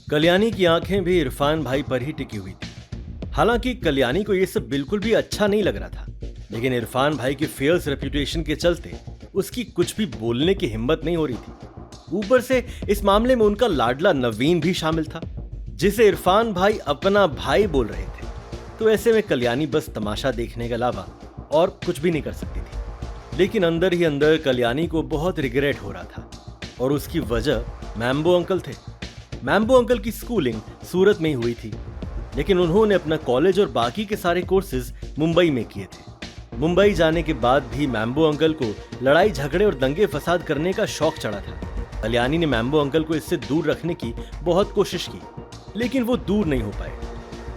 कल्याणी की आंखें भी इरफान भाई पर ही टिकी हुई थी। हालांकि कल्याणी को यह सब बिल्कुल भी अच्छा नहीं लग रहा था, लेकिन इरफान भाई की फेयर्स रेपुटेशन के चलते उसकी कुछ भी बोलने की हिम्मत नहीं हो रही थी। ऊपर से इस मामले में उनका लाडला नवीन भी शामिल था, जिसे इरफान भाई अपना भाई बोल रहे थे। तो ऐसे में कल्याणी बस तमाशा देखने के अलावा और कुछ भी नहीं कर सकती थी। लेकिन अंदर ही अंदर कल्याणी को बहुत रिग्रेट हो रहा था, और उसकी वजह मैम्बो अंकल थे। मैम्बो अंकल की स्कूलिंग सूरत में ही हुई थी, लेकिन उन्होंने अपना कॉलेज और बाकी के सारे कोर्सेज मुंबई में किए थे। मुंबई जाने के बाद भी मैम्बो अंकल को लड़ाई झगड़े और दंगे फसाद करने का शौक चढ़ा था। कल्याणी ने मैम्बो अंकल को इससे दूर रखने की बहुत कोशिश की, लेकिन वो दूर नहीं हो पाए।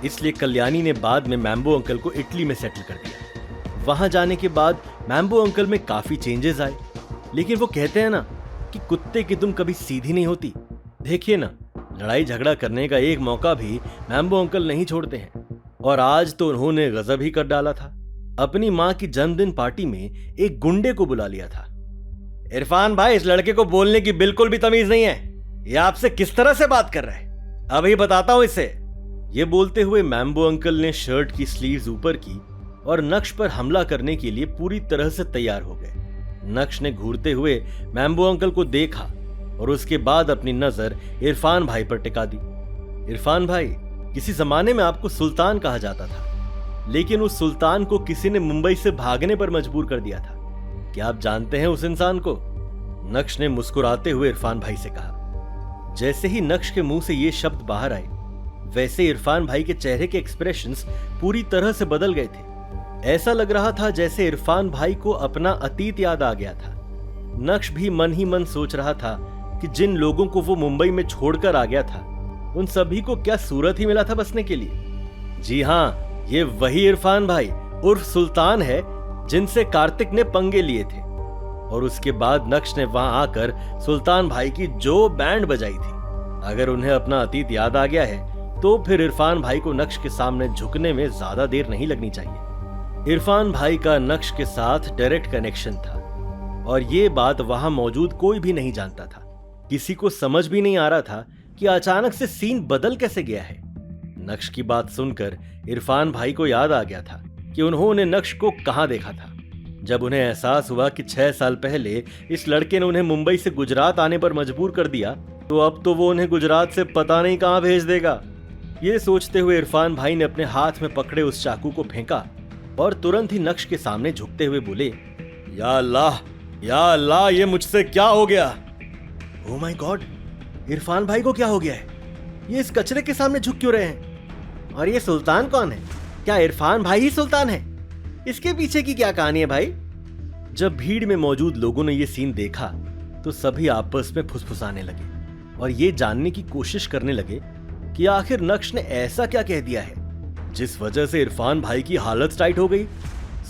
इसलिए कल्याणी ने बाद में मैम्बो अंकल को इटली में सेटल कर दिया। वहां जाने के बाद मैम्बो अंकल में काफी चेंजेस आए, लेकिन वो कहते हैं ना कि कुत्ते की दुम कभी सीधी नहीं होती। देखिए ना, लड़ाई झगड़ा करने का एक मौका भी मैम्बो अंकल नहीं छोड़ते हैं, और आज तो उन्होंने गजब ही कर डाला था। अपनी मां की जन्मदिन पार्टी में एक गुंडे को बुला लिया था। इरफान भाई, इस लड़के को बोलने की बिल्कुल भी तमीज नहीं है। ये आपसे किस तरह से बात कर रहा है, अभी बताता हूं इसे। ये बोलते हुए मैम्बो अंकल ने शर्ट की स्लीव्स ऊपर की और नक्श पर हमला करने के लिए पूरी तरह से तैयार हो गए। नक्श ने घूरते हुए मैम्बो अंकल को देखा और उसके बाद अपनी नजर इरफान भाई पर टिका दी। इरफान भाई, किसी जमाने में आपको सुल्तान कहा जाता था, लेकिन उस सुल्तान को किसी ने मुंबई से भागने पर मजबूर कर दिया था। क्या आप जानते हैं उस इंसान को? नक्श ने मुस्कुराते हुए इरफान भाई से कहा। जैसे ही नक्श के मुंह से ये शब्द बाहर आए, वैसे इरफान भाई के चेहरे के एक्सप्रेशंस पूरी तरह से बदल गए थे। ऐसा लग रहा था जैसे इरफान भाई को अपना अतीत याद आ गया था। नक्श भी मन ही मन सोच रहा था कि जिन लोगों को वो मुंबई में छोड़कर आ गया था, उन सभी को क्या सूरत ही मिला था बसने के लिए? जी हाँ, ये वही इरफान भाई उर्फ सुल्तान है जिनसे कार्तिक ने पंगे लिए थे। और उसके बाद नक्श ने वहां आकर सुल्तान भाई की जो बैंड बजाई थी। अगर उन्हें अपना अतीत याद आ गया है, तो फिर इरफान भाई को नक्श के सामने झुकने में ज्यादा देर नहीं लगनी चाहिए। इरफान भाई का नक्श के साथ डायरेक्ट कनेक्शन था, और ये बात वहां मौजूद कोई भी नहीं जानता था। किसी को समझ भी नहीं आ रहा था कि अचानक से सीन बदल कैसे गया है। नक्श की बात सुनकर इरफान भाई को याद आ गया था कि उन्होंने नक्श को कहां देखा था। जब उन्हें एहसास हुआ कि 6 साल पहले इस लड़के ने उन्हें मुंबई से गुजरात आने पर मजबूर कर दिया, तो अब तो वो उन्हें गुजरात से पता नहीं कहां भेज देगा। ये सोचते हुए इरफान भाई ने अपने हाथ में पकड़े उस चाकू को फेंका और तुरंत ही नक्श के सामने झुकते हुए बोले, या अल्लाह, ये मुझसे क्या हो गया? ओह माय गॉड, इरफान भाई को क्या हो गया है? ये इस कचरे के सामने झुक क्यों रहे हैं? और ये सुल्तान कौन है? क्या इरफान भाई ही सुल्तान है? इसके पीछे की क्या कहानी है भाई? जब भीड़ में मौजूद लोगों ने यह सीन देखा, तो सभी आपस में फुसफुसाने लगे और ये जानने की कोशिश करने लगे कि आखिर नक्श ने ऐसा क्या कह दिया है जिस वजह से इरफान भाई की हालत टाइट हो गई।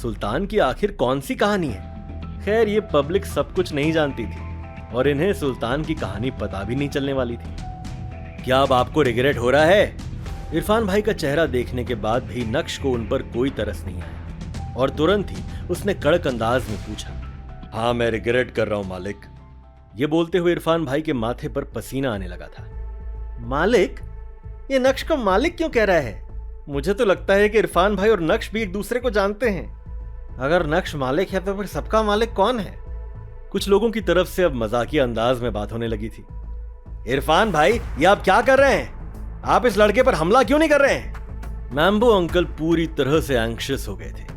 सुल्तान की आखिर कौन सी कहानी है? खैर, ये पब्लिक सब कुछ नहीं जानती थी और इन्हें सुल्तान की कहानी पता भी नहीं चलने वाली थी। क्या अब आपको रिग्रेट हो रहा है? इरफान भाई का चेहरा देखने के बाद भी नक्श को उन पर कोई तरस नहीं आया और तुरंत ही उसने कड़क अंदाज में पूछा, हाँ, मैं रिग्रेट कर रहा हूं मालिक। ये बोलते हुए इरफान भाई के माथे पर पसीना आने लगा था। मालिक? ये नक्श को मालिक क्यों कह रहा है? मुझे तो लगता है कि इरफान भाई और नक्श भी एक दूसरे को जानते हैं। अगर नक्श मालिक है, तो फिर सबका मालिक कौन है? कुछ लोगों की तरफ से अब मजाकिया अंदाज में बात होने लगी थी। इरफान भाई, ये आप क्या कर रहे हैं? आप इस लड़के पर हमला क्यों नहीं कर रहे हैं? मैम्बो अंकल पूरी तरह से एंग्शियस हो गए थे।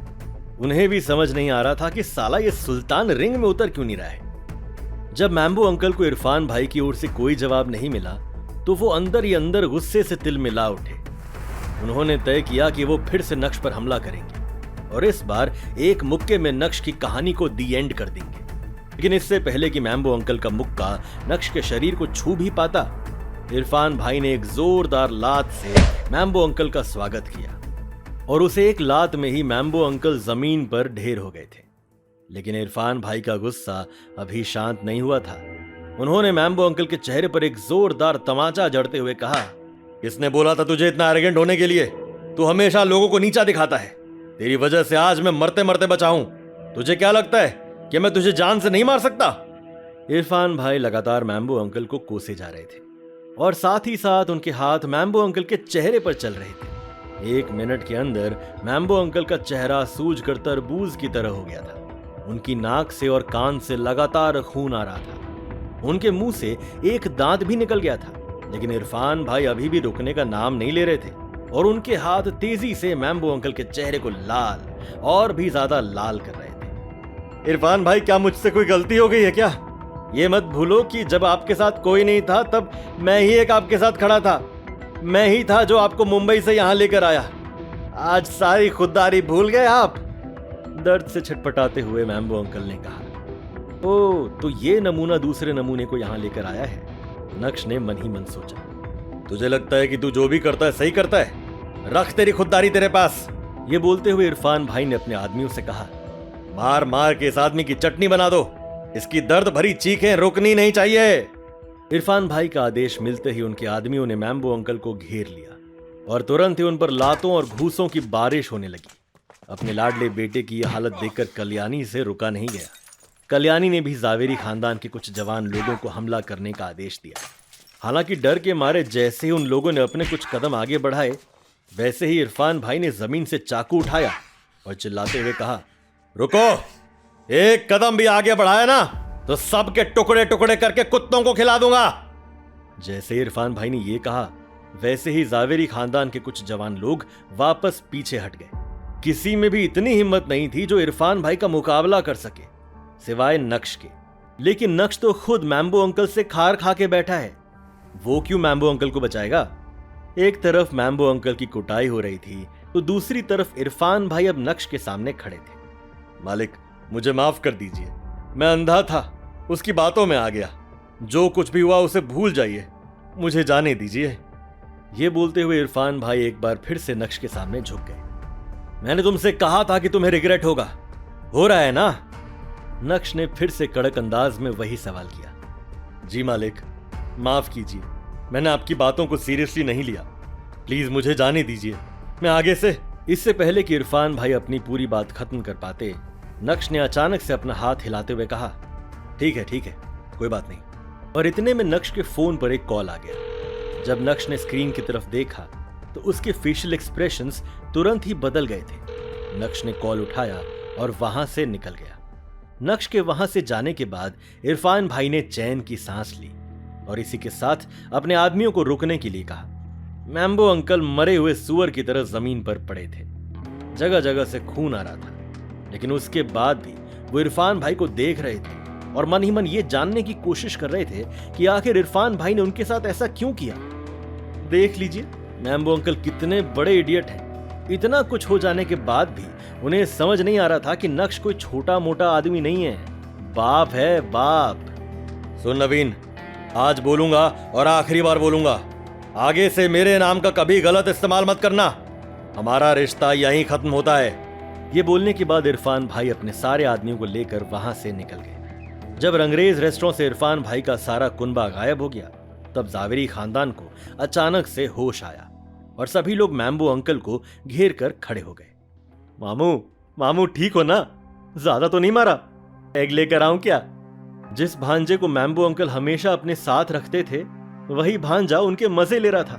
उन्हें भी समझ नहीं आ रहा था कि साला ये सुल्तान रिंग में उतर क्यों नहीं रहा है। जब मैम्बो अंकल को इरफान भाई की ओर से कोई जवाब नहीं मिला, तो वो अंदर ही अंदर गुस्से से तिल मिला उठे। उन्होंने तय किया कि वो फिर से नक्श पर हमला करेंगे और इस बार एक मुक्के में नक्श की कहानी को दी एंड कर देंगे। लेकिन इससे पहले कि मैम्बो अंकल का मुक्का नक्श के शरीर को छू भी पाता, इरफान भाई ने एक जोरदार लात से मैम्बो अंकल का स्वागत किया और उसे एक लात में ही मैम्बो अंकल जमीन पर ढेर हो गए थे। लेकिन इरफान भाई का गुस्सा अभी शांत नहीं हुआ था। उन्होंने मैम्बो अंकल के चेहरे पर एक जोरदार तमाचा जड़ते हुए कहा, किसने बोला था तुझे इतना एरोगेंट होने के लिए? तू हमेशा लोगों को नीचा दिखाता है। तेरी वजह से आज मैं मरते मरते बचा हूं। तुझे क्या लगता है कि मैं तुझे जान से नहीं मार सकता? इरफान भाई लगातार मैम्बो अंकल को कोसे जा रहे थे और साथ ही साथ उनके हाथ मैम्बो अंकल के चेहरे पर चल रहे थे। 1 मिनट के अंदर मैम्बो अंकल का चेहरा सूज कर तरबूज की तरह हो गया था। उनकी नाक से और कान से लगातार खून आ रहा था। उनके मुंह से एक दांत भी निकल गया था, लेकिन इरफान भाई अभी भी रुकने का नाम नहीं ले रहे थे और उनके हाथ तेजी से मैम्बो अंकल के चेहरे को लाल और भी ज्यादा लाल कर रहे थे। इरफान भाई, क्या मुझसे कोई गलती हो गई है क्या? ये मत भूलो कि जब आपके साथ कोई नहीं था तब मैं ही एक आपके साथ खड़ा था। मैं ही था जो आपको मुंबई से यहां लेकर आया। आज सारी खुददारी भूल गए आप? दर्द से छटपटाते हुए मैम्बो अंकल ने कहा। ओ, तो ये नमूना दूसरे नमूने को यहां लेकर आया है। नक्श ने मन ही मन सोचा। तुझे लगता है कि तू जो भी करता है सही करता है? रख तेरी खुददारी तेरे पास। ये बोलते हुए इरफान भाई ने अपने आदमियों से कहा, मार मार के इस आदमी की चटनी बना दो। इसकी दर्द भरी चीखें रुकनी नहीं चाहिए। इरफान भाई का आदेश मिलते ही उनके आदमियों ने मैम्बो अंकल को घेर लिया और तुरंत ही उन पर लातों और घूसों की बारिश होने लगी। अपने लाडले बेटे की यह हालत देखकर कल्याणी से रुका नहीं गया। कल्याणी ने भी जावेरी खानदान के कुछ जवान लोगों को हमला करने का आदेश दिया। हालांकि डर के मारे जैसे ही उन लोगों ने अपने कुछ कदम आगे बढ़ाए, वैसे ही इरफान भाई ने जमीन से चाकू उठाया और चिल्लाते हुए कहा, रुको, एक कदम भी आगे बढ़ाया ना तो सबके टुकड़े टुकड़े करके कुत्तों को खिला दूंगा। जैसे इरफान भाई ने यह कहा, वैसे ही जावेरी खानदान के कुछ जवान लोग वापस पीछे हट गए। किसी में भी इतनी हिम्मत नहीं थी जो इरफान भाई का मुकाबला कर सके, सिवाय नक्श के। लेकिन नक्श तो खुद मैम्बो अंकल से खार खा के बैठा है, वो क्यों मैम्बो अंकल को बचाएगा? एक तरफ मैम्बो अंकल की कुटाई हो रही थी तो दूसरी तरफ इरफान भाई अब नक्श के सामने खड़े थे। मालिक, मुझे माफ कर दीजिए, मैं अंधा था, उसकी बातों में आ गया। जो कुछ भी हुआ उसे भूल जाइए, मुझे जाने दीजिए। यह बोलते हुए इरफान भाई एक बार फिर से नक्श के सामने झुक गए। मैंने तुमसे कहा था कि तुम्हें रिग्रेट होगा, हो रहा है ना? नक्श ने फिर से कड़क अंदाज में वही सवाल किया। जी मालिक, माफ कीजिए, मैंने आपकी बातों को सीरियसली नहीं लिया। प्लीज मुझे जाने दीजिए, मैं आगे से। इससे पहले कि इरफान भाई अपनी पूरी बात खत्म कर पाते, नक्श ने अचानक से अपना हाथ हिलाते हुए कहा, ठीक है, कोई बात नहीं। और इतने में नक्श के फोन पर एक कॉल आ गया। जब नक्श ने स्क्रीन की तरफ देखा तो उसके फेशियल एक्सप्रेशंस तुरंत ही बदल गए थे। नक्श ने कॉल उठाया और वहां से निकल गया। नक्श के वहां से जाने के बाद इरफान भाई ने चैन की सांस ली और इसी के साथ अपने आदमियों को रुकने के लिए कहा। मैम्बो अंकल मरे हुए सुअर की तरह जमीन पर पड़े थे, जगह जगह से खून आ रहा था, लेकिन उसके बाद भी वो इरफान भाई को देख रहे थे और मन ही मन ये जानने की कोशिश कर रहे थे कि आखिर इरफान भाई ने उनके साथ ऐसा क्यों किया। देख लीजिए मैम्बो अंकल कितने बड़े इडियट हैं। इतना कुछ हो जाने के बाद भी उन्हें समझ नहीं आ रहा था कि नक्श कोई छोटा मोटा आदमी नहीं है, बाप है, बाप। सुन नवीन, आज बोलूंगा और आखिरी बार बोलूंगा, आगे से मेरे नाम का कभी गलत इस्तेमाल मत करना। हमारा रिश्ता यहीं खत्म होता है। ये बोलने के बाद इरफान भाई अपने सारे आदमियों को लेकर वहां से निकल गए। जब रंगरेज रेस्टोरेंट से इरफान भाई का सारा कुनबा गायब हो गया, तब जावेरी खानदान को अचानक से होश आया और सभी लोग मैम्बो अंकल को घेर कर खड़े हो गए। मामू ठीक हो ना? ज्यादा तो नहीं मारा? एग लेकर आऊं क्या? जिस भांजे को मैम्बो अंकल हमेशा अपने साथ रखते थे, वही भांजा उनके मजे ले रहा था।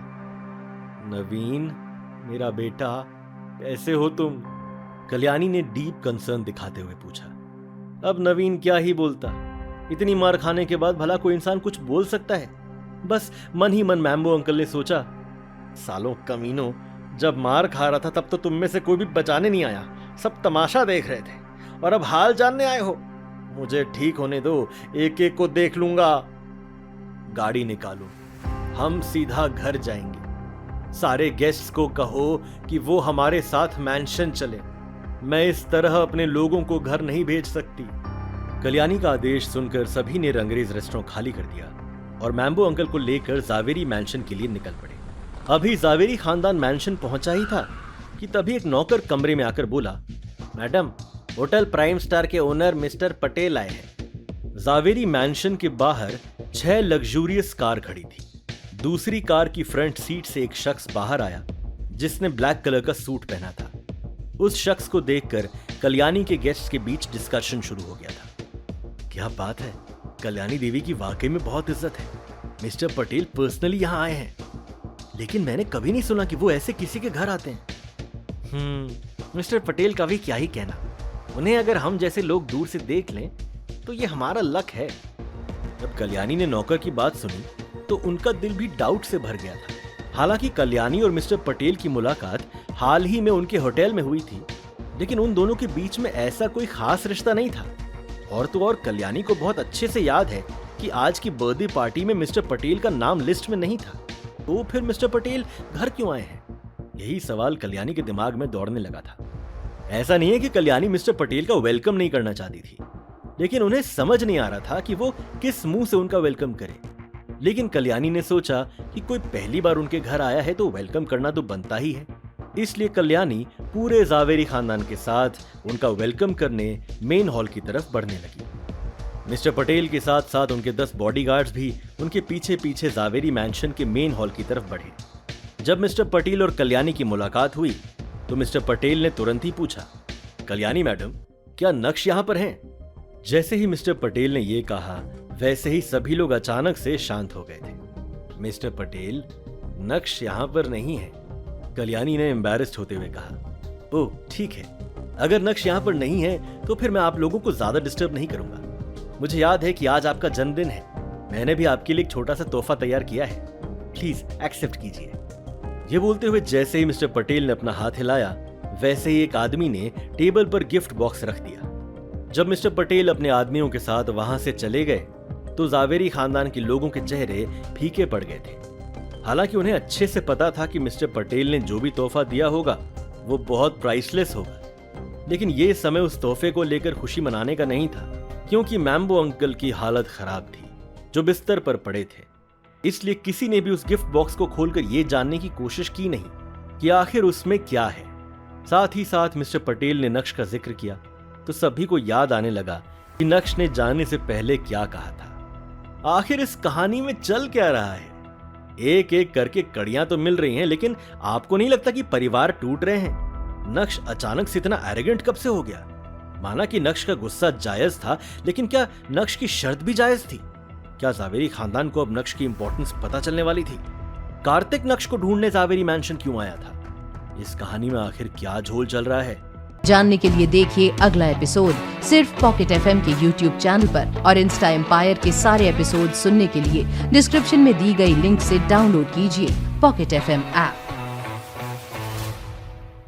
नवीन, मेरा बेटा, कैसे हो तुम? कल्याणी ने डीप कंसर्न दिखाते हुए पूछा। अब नवीन क्या ही बोलता, इतनी मार खाने के बाद भला कोई इंसान कुछ बोल सकता है? बस मन ही मन मैम्बो अंकल ने सोचा, सालों कमीनों, जब मार खा रहा था तब तो तुम में से कोई भी बचाने नहीं आया, सब तमाशा देख रहे थे, और अब हाल जानने आए हो। मुझे ठीक होने दो, एक एक को देख लूंगा। गाड़ी निकालो, हम सीधा घर जाएंगे। सारे गेस्ट्स को कहो कि वो हमारे साथ मैंशन चले। मैं इस तरह अपने लोगों को घर नहीं भेज सकती। कल्याणी का आदेश सुनकर सभी ने रंगरेज रेस्टोरेंट खाली कर दिया और मैम्बो अंकल को लेकर जावेरी मैंशन के लिए निकल पड़े। अभी जावेरी खानदान मैंशन पहुंचा ही था कि तभी एक नौकर कमरे में आकर बोला, मैडम, होटल प्राइम स्टार के ओनर मिस्टर पटेल आए हैं। जावेरी मैंशन के बाहर 6 लग्जूरियस कार खड़ी थी। दूसरी कार की फ्रंट सीट से एक शख्स बाहर आया जिसने ब्लैक कलर का सूट पहना था। उस शख्स को देखकर कल्याणी के गेस्ट्स के बीच डिस्कशन शुरू हो गया था। क्या बात है, कल्याणी देवी की वाकई में बहुत इज्जत है। मिस्टर पटेल पर्सनली यहाँ आए हैं, लेकिन मैंने कभी नहीं सुना कि वो ऐसे किसी के घर आते हैं। मिस्टर पटेल का भी क्या ही कहना, उन्हें अगर हम जैसे लोग दूर से देख लें तो ये हमारा लक है। जब कल्याणी ने नौकर की बात सुनी तो उनका दिल भी डाउट से भर गया था। हालांकि कल्याणी और मिस्टर पटेल की मुलाकात हाल ही में उनके होटल में हुई थी, लेकिन उन दोनों के बीच में ऐसा कोई खास रिश्ता नहीं था। और तो और कल्याणी को बहुत अच्छे से याद है कि आज की बर्थडे पार्टी में मिस्टर पटेल का नाम लिस्ट में नहीं था, तो फिर मिस्टर पटेल घर क्यों आए हैं? यही सवाल कल्याणी के दिमाग में दौड़ने लगा था। ऐसा नहीं है कि कल्याणी मिस्टर पटेल का वेलकम नहीं करना चाहती थी, लेकिन उन्हें समझ नहीं आ रहा था कि वो किस मुंह से उनका वेलकम करे। लेकिन कल्याणी ने सोचा कि कोई पहली बार उनके घर आया है तो वेलकम करना तो बनता ही है। इसलिए कल्याणी पूरे जावेरी खानदान के साथ उनका वेलकम करने मेन हॉल की तरफ बढ़ने लगी। मिस्टर पटेल के साथ साथ उनके 10 बॉडीगार्ड्स भी उनके पीछे पीछे जावेरी मैंशन के मेन हॉल की तरफ बढ़े। जब मिस्टर पटेल और कल्याणी की मुलाकात हुई तो मिस्टर पटेल ने तुरंत ही पूछा, कल्याणी मैडम, क्या नक्श यहाँ पर हैं? जैसे ही मिस्टर पटेल ने यह कहा, वैसे ही सभी लोग अचानक से शांत हो गए थे। मिस्टर पटेल, नक्श यहाँ पर नहीं है, कल्याणी ने एम्बैरेस्ड होते हुए कहा। ओह ठीक है, अगर नक्श यहाँ पर नहीं है तो फिर मैं आप लोगों को ज्यादा डिस्टर्ब नहीं करूंगा। मुझे याद है कि आज आपका जन्मदिन है, मैंने भी आपके लिए एक छोटा सा तोहफा तैयार किया है, प्लीज एक्सेप्ट कीजिए। ये बोलते हुए जैसे ही मिस्टर पटेल ने अपना हाथ हिलाया, वैसे ही एक आदमी ने टेबल पर गिफ्ट बॉक्स रख दिया। जब मिस्टर पटेल अपने आदमियों के साथ वहां से चले गए तो जावेरी खानदान के लोगों के चेहरे फीके पड़ गए थे। हालांकि उन्हें अच्छे से पता था कि मिस्टर पटेल ने जो भी तोहफा दिया होगा वो बहुत प्राइसलेस होगा, लेकिन ये समय उस तोहफे को लेकर खुशी मनाने का नहीं था, क्योंकि मैम्बो अंकल की हालत खराब थी, जो बिस्तर पर पड़े थे। इसलिए किसी ने भी उस गिफ्ट बॉक्स को खोलकर यह जानने की कोशिश की नहीं कि आखिर उसमें क्या है। साथ ही साथ मिस्टर पटेल ने नक्श का जिक्र किया तो सभी को याद आने लगा कि नक्श ने जाने से पहले क्या कहा था। आखिर इस कहानी में चल क्या रहा है? एक एक करके कड़ियां तो मिल रही हैं, लेकिन आपको नहीं लगता कि परिवार टूट रहे हैं? नक्श अचानक से इतना एरोगेंट कब से हो गया? माना कि नक्श का गुस्सा जायज था, लेकिन क्या नक्श की शर्त भी जायज थी? क्या जावेरी खानदान को अब नक्श की इंपॉर्टेंस पता चलने वाली थी? कार्तिक नक्श को ढूंढने जावेरी मैंशन क्यों आया था? इस कहानी में आखिर क्या झोल चल रहा है? जानने के लिए देखिए अगला एपिसोड सिर्फ पॉकेट एफएम के यूट्यूब चैनल पर, और इंस्टा एम्पायर के सारे एपिसोड सुनने के लिए डिस्क्रिप्शन में दी गई लिंक से डाउनलोड कीजिए पॉकेट एफएम ऐप।